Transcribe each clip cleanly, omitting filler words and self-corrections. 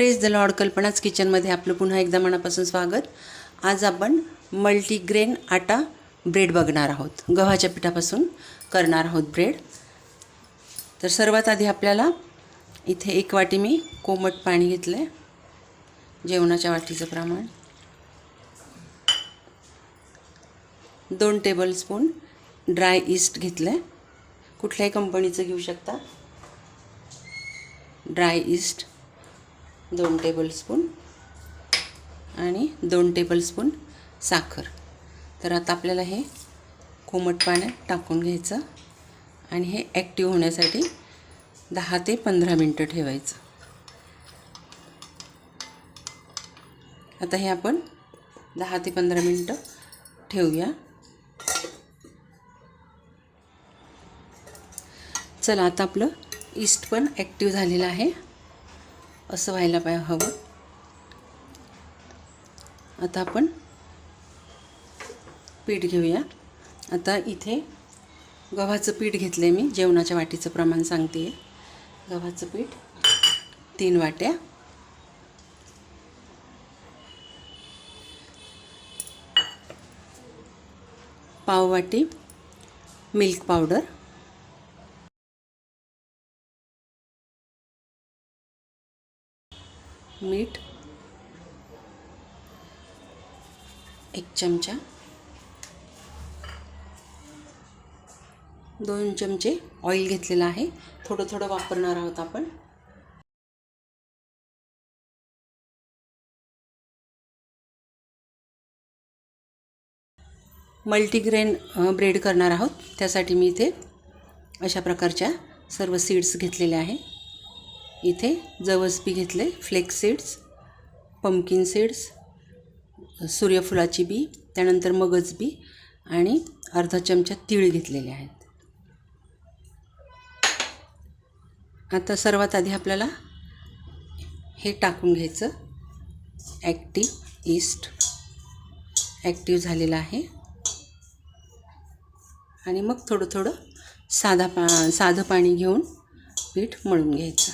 Praise the Lord. कल्पनाच किचनमध्ये आपलं पुन्हा एकदा मनापासून स्वागत. आज आपण मल्टीग्रेन आटा ब्रेड बघणार आहोत. गव्हाच्या पिठापासून करणार आहोत ब्रेड. तर सर्वात आधी आपल्याला इथे 1 वाटी मी कोमट पाणी घेतलं आहे, जेवणाच्या वाटीचं प्रमाण. 2 टेबलस्पून ड्राय ईस्ट घेतलं आहे, कुठल्याही कंपनीचं घेऊ शकता. ड्राय ईस्ट 2 टेबलस्पून आणि 2 टेबलस्पून साखर. तर आता आपल्याला हे कोमट पाण्यात टाकून घ्यायचं आणि हे ॲक्टिव्ह होण्यासाठी 10 ते 15 मिनटं ठेवायचं. आता हे आपण 10 ते 15 मिनटं ठेवूया. चला, आता आपलं ईस्ट पण ॲक्टिव्ह झालेलं आहे, असं व्हायला हवं. आता आपण पीठ घेऊया. आता इथे गव्हाचं पीठ घेतलं आहे मी, जेवणाच्या वाटीचं प्रमाण सांगते. गव्हाचं पीठ 3 वाट्या, पाव वाटी मिल्क पावडर, मीठ 1 चमचा, 2 चमचे ऑइल घेतलेलं आहे. थोडं थोडं वापरणार आहोत आपण. मल्टीग्रेन ब्रेड करणार आहोत, त्यासाठी मी इथे अशा प्रकारच्या सर्व सीड्स घेतलेल्या आहे. इथे जवस बी घेतले, फ्लेक्स सीड्स, पंपकिन सीड्स, सूर्यफुलाची बी, त्यानंतर मगज बी आणि अर्धा चमचा तीळ घेतलेले आहेत. आता सर्वात आधी आपल्याला हे टाकून घ्यायचं. ईस्ट ॲक्टिव्ह झालेलं आहे आणि मग थोडं थोडं साधं पाणी घेऊन पीठ मळून घ्यायचं.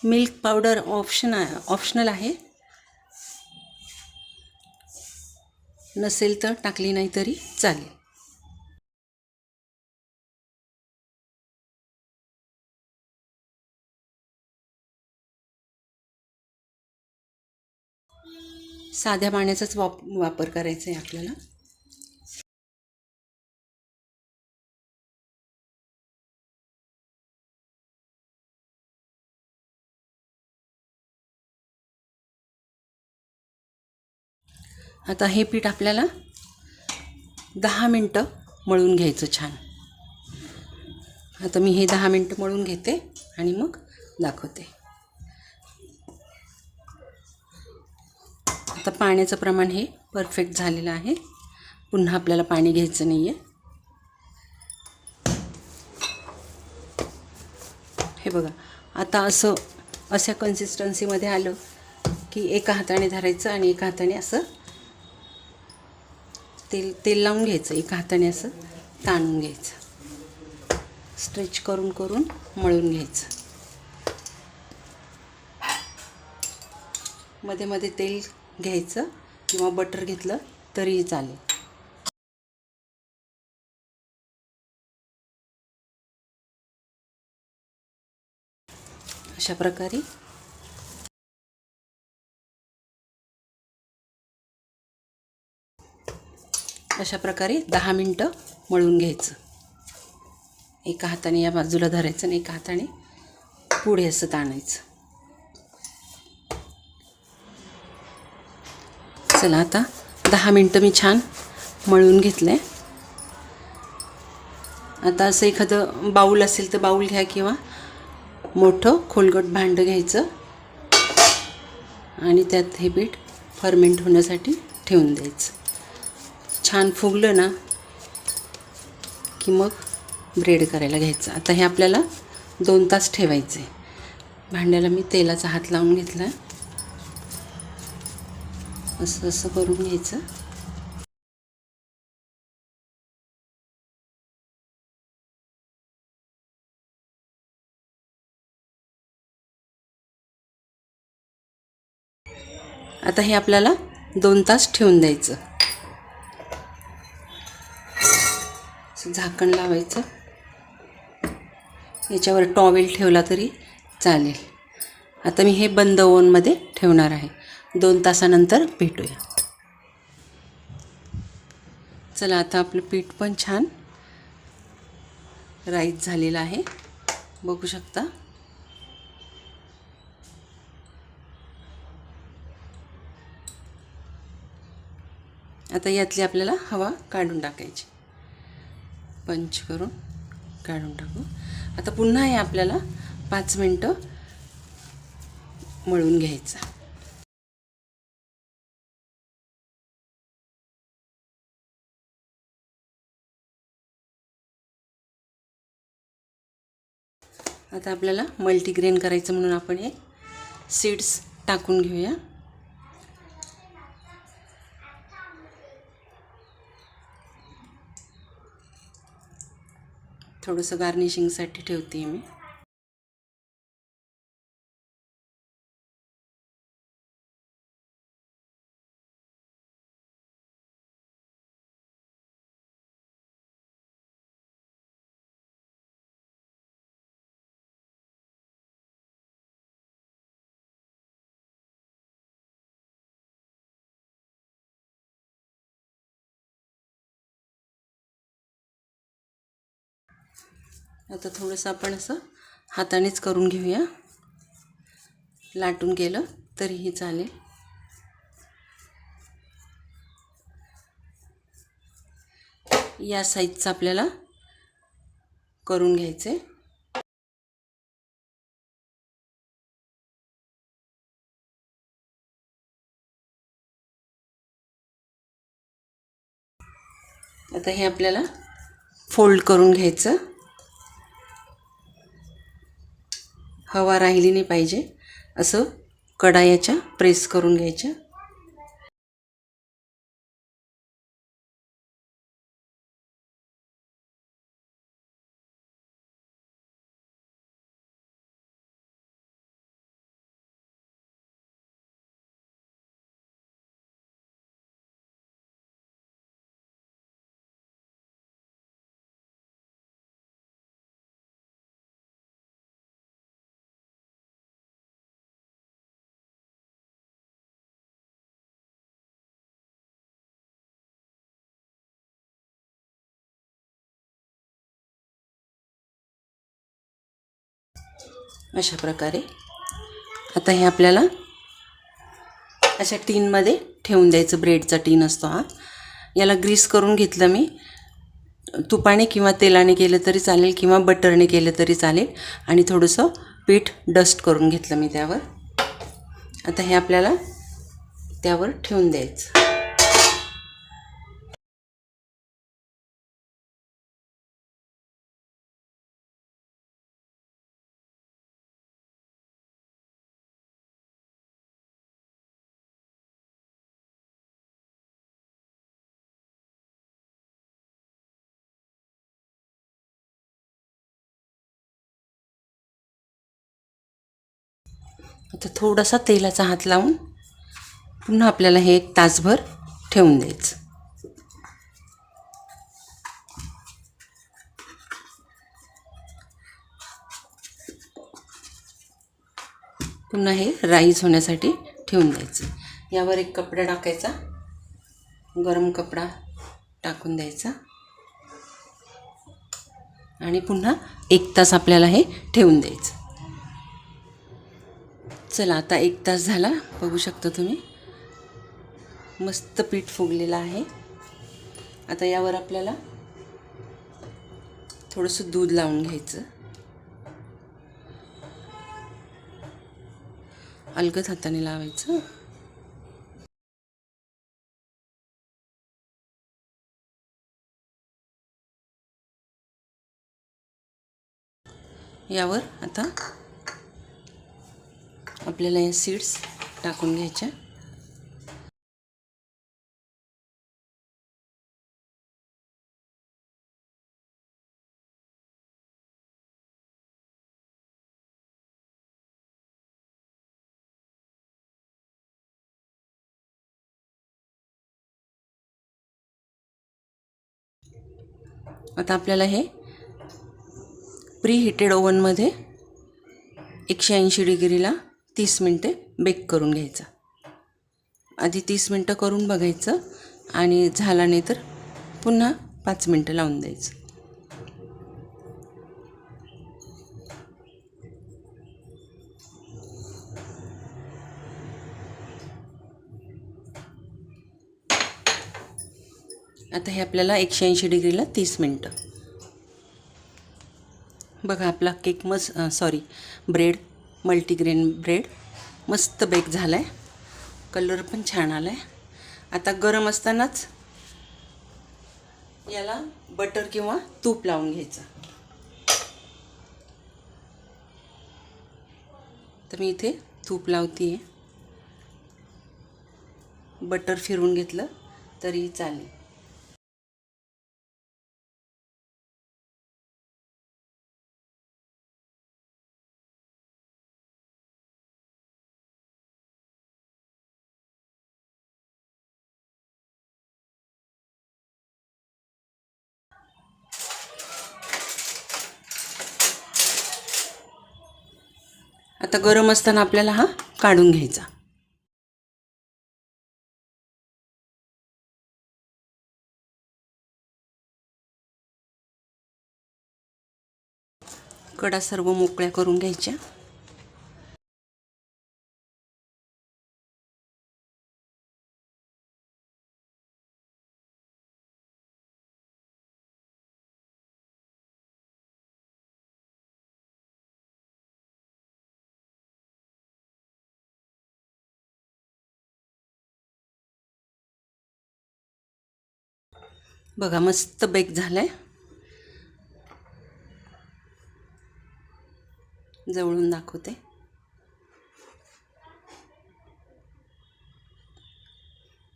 मिल्क पावडर ऑप्शनल आहे, नसेल तर टाकली नाही तरी चालेल. साध्या पाण्याचाच वापर करायचा आहे आपल्याला. आता हे पीठ आपल्याला 10 मिनटं मळून घ्यायचं छान. आता मी हे 10 मिनटं मळून घेते आणि मग दाखवते. आता पाण्याचं प्रमाण हे परफेक्ट झालेलं आहे, पुन्हा आपल्याला पाणी घ्यायचं नाही आहे. हे बघा, आता अशा कन्सिस्टन्सीमध्ये आलं की एका हाताने धरायचं आणि एका हाताने असं तेल लावून घ्यायचं, एका हाताने असं ताणून घ्यायचं, स्ट्रेच करून करून मळून घ्यायचं. मध्ये मध्ये तेल घ्यायचं किंवा बटर घेतलं तरीही चालेल. अशा प्रकारे 10 मिनटं मळून घ्यायचं. एका हाताने या बाजूला धरायचं आणि एका हाताने पुढे असं ताणायचं. चला, आता 10 मिनटं मी छान मळून घेतलं आहे. आता असं एखादं बाऊल असेल तर बाऊल घ्या किंवा मोठं खोलगट भांडं घ्यायचं आणि त्यात हे पीठ फर्मेंट होण्यासाठी ठेवून द्यायचं. छान फुगलं ना की मग ब्रेड करायला घ्यायचं. आता हे आपल्याला 2 तास ठेवायचे. भांड्याला मी तेलाचा हात लावून घेतला. असं असं करून घ्यायचं. आता हे आपल्याला 2 तास ठेवून द्यायचं. झाकण लावायचं. याच्यावर टॉवेल ठेवला तरी चालेल. आता मी हे बंद ओव्हनमध्ये ठेवणार आहे. 2 तासानंतर भेटूया. चला, आता आपलं पीठ पण छान राईस झालेलं आहे, बघू शकता. आता यातली आपल्याला हवा काढून टाकायची. पंच करून काढून टाकू. आता पुन्हा हे आपल्याला 5 मिनटं मळून घ्यायचं. आता आपल्याला मल्टीग्रेन करायचं म्हणून आपण हे सीड्स टाकून घेऊया. थोडंसं गार्निशिंगसाठी ठेवते मी. आता थोडंसं आपण असं हातानेच करून घेऊया. लाटून केलं तरीही चालेल. या साईजचं आपल्याला करून घ्यायचं आहे. आता हे आपल्याला फोल्ड करून घ्यायचं. हवा राहिली नाही पाहिजे, असं कडायाच्या प्रेस करून घ्यायच्या. अशा प्रकारे आता हे आपल्याला अशा टीनमध्ये ठेवून द्यायचं. ब्रेडचा टीन असतो हा. याला ग्रीस करून घेतलं मी. तुपाने किंवा तेलाने केलं तरी चालेल किंवा बटरने केलं तरी चालेल. आणि थोडंसं पीठ डस्ट करून घेतलं मी त्यावर. आता हे आपल्याला त्यावर ठेवून द्यायचं. आता थोडासा तेलाचा हात लावून पुन्हा आपल्याला हे 1 तासभर ठेवून द्यायचं. पुन्हा हे राईस होण्यासाठी ठेवून द्यायचं. यावर एक कपडा टाकायचा, गरम कपडा टाकून द्यायचा आणि पुन्हा 1 तास आपल्याला हे ठेवून द्यायचं. चला, आता 1 तास झाला, बघू शकता तुम्ही. मस्त पीठ फुगलेलं आहे. आता यावर आपल्याला थोडंसं दूध लावून घ्यायचं. अलगद हाताने लावायचं. यावर आता आपल्याला या सीड्स टाकून घ्यायच्या. आता आपल्याला हे प्री हिटेड ओव्हनमध्ये 180 डिग्रीला 30 मिनटे बेक करून घ्यायचं. आधी 30 मिनटं करून बघायचं आणि झाला नाही तर पुन्हा 5 मिनटं लावून द्यायचं. आता हे आपल्याला 180 डिग्रीला 30 मिनटं. बघा आपला केक ब्रेड मल्टीग्रेन ब्रेड मस्त बेक झाला आहे. कलर पण छान आला आहे. आता गरम असतानाच याला बटर किंवा तूप लावून घ्यायचं. तर मी इथे तूप लावते आहे. बटर फिरवून घेतलं तरी चालेल. आता गरम असताना आपल्याला हा काढून घ्यायचा. कडा सर्व मोकळ्या करून घ्यायच्या. बघा मस्त बेक झालाय. जवळून दाखवते.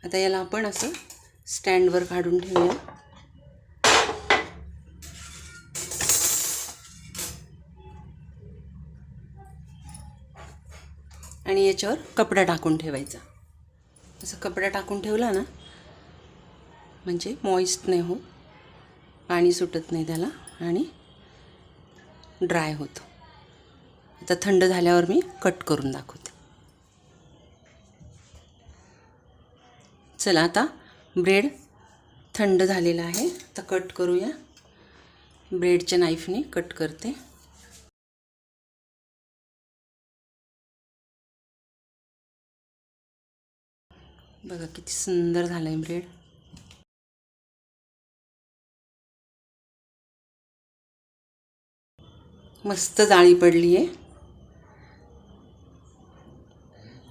आता याला आपण असं स्टँडवर काढून ठेवूया. आणि याच्यावर कपडा टाकून ठेवायचा. असं कपडा टाकून ठेवला ना म्हणजे मॉइस्ट नाही होत, पाणी सुटत नाही त्याला आणि ड्राय होतो. आता थंड झाल्यावर मी कट करून दाखवते. चला आता ब्रेड थंड झालेला आहे. आता कट करूया. ब्रेडच्या नाईफने कट करते. बघा किती सुंदर झालं आहे ब्रेड. मस्त जाळी पडली आहे.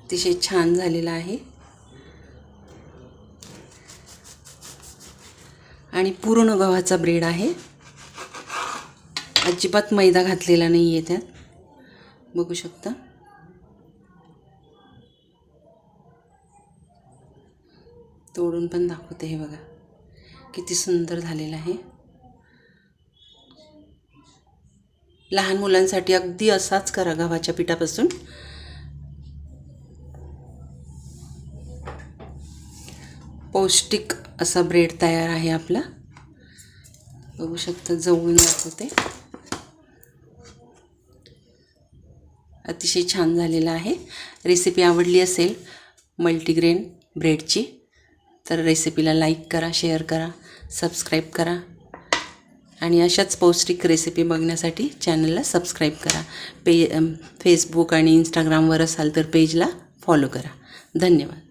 अतिशय छान झालेला आहे आणि पूर्ण गव्हाचा ब्रेड आहे. अजिबात मैदा घातलेला नाही आहे त्यात. बघू शकता. तोडून पण दाखवते. हे बघा किती सुंदर झालेलं आहे. लहान मुलांसाठी अगदी असाच करा गव्हाच्या पिठापासून. पौष्टिक असा ब्रेड तयार आहे आपला. बघू शकता. जवळून दाखवते. अतिशय छान झालेला आहे. रेसिपी आवडली असेल मल्टीग्रेन ब्रेडची तर रेसिपीला लाईक करा, शेअर करा, सबस्क्राईब करा आणि अशाच पौष्टिक रेसिपी बघण्यासाठी चॅनलला सबस्क्राईब करा. फेसबुक आणि इंस्टाग्रामवर असाल तर पेजला फॉलो करा. धन्यवाद.